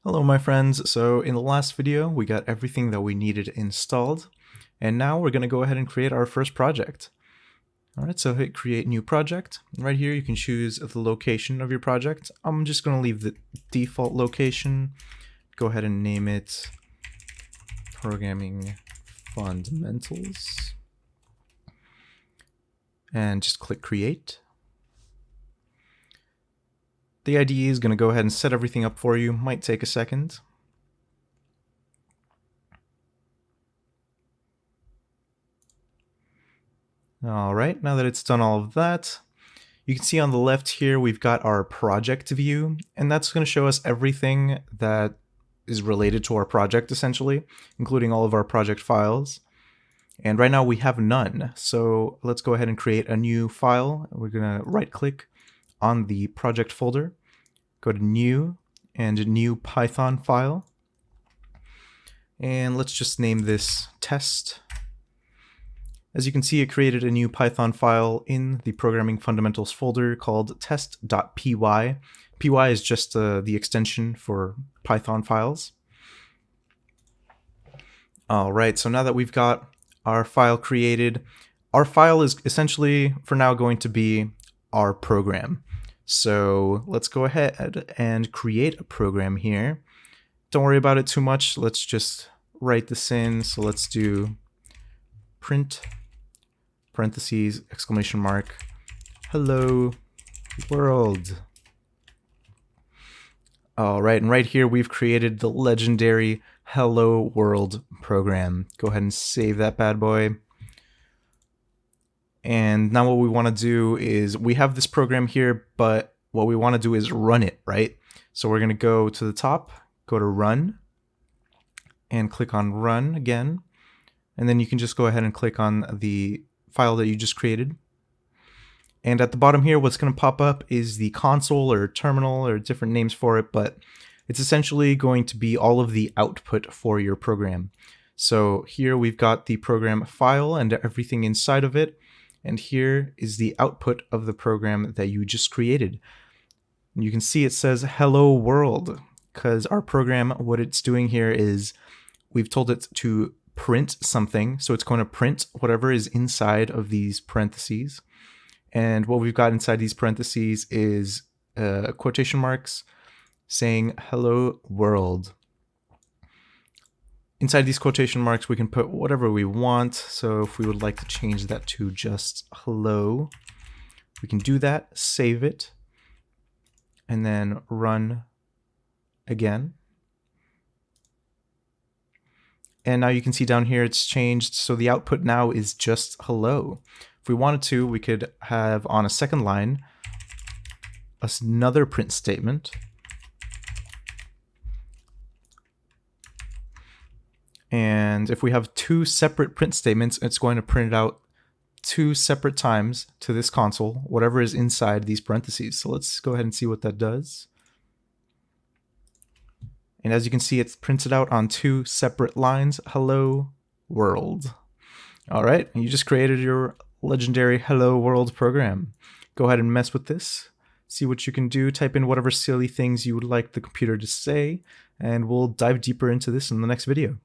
Hello my friends, so in the last video we got everything that we needed installed, and now we're going to go ahead and create our first project. Alright, so hit create new project. Right here you can choose the location of your project. I'm just going to leave the default location. Go ahead and name it Programming Fundamentals. And just click create. The IDE is going to go ahead and set everything up for you. Might take a second. Alright, now that it's done all of that, you can see on the left here we've got our project view, and that's going to show us everything that is related to our project essentially, including all of our project files. And right now we have none, so let's go ahead and create a new file. We're going to right click on the project folder, go to new and new Python file, and let's just name this test. As you can see, it created a new Python file in the Programming Fundamentals folder called test.py. Py is just the extension for Python files. Alright, so now that we've got our file created, our file is essentially for now going to be our program. So let's go ahead and create a program here. Don't worry about it too much. Let's just write this in. So let's do print parentheses exclamation mark hello world. Alright, and right here we've created the legendary hello world program. Go ahead and save that bad boy. And now what we want to do is, we have this program here, but what we want to do is run it, right? So we're going to go to the top, go to run, and click on run again. And then you can just go ahead and click on the file that you just created. And at the bottom here, what's going to pop up is the console or terminal or different names for it, but it's essentially going to be all of the output for your program. So here we've got the program file and everything inside of it. And here is the output of the program that you just created. You can see it says hello world, because our program, what it's doing here is we've told it to print something, so it's going to print whatever is inside of these parentheses. And what we've got inside these parentheses is quotation marks saying hello world. Inside these quotation marks we can put whatever we want, so if we would like to change that to just hello, we can do that, save it, and then run again. And now you can see down here it's changed, so the output now is just hello. If we wanted to, we could have on a second line another print statement. And if we have two separate print statements, it's going to print it out two separate times to this console, whatever is inside these parentheses. So let's go ahead and see what that does. And as you can see, it's printed out on two separate lines, hello world. All right, you just created your legendary hello world program. Go ahead and mess with this, see what you can do, type in whatever silly things you would like the computer to say, and we'll dive deeper into this in the next video.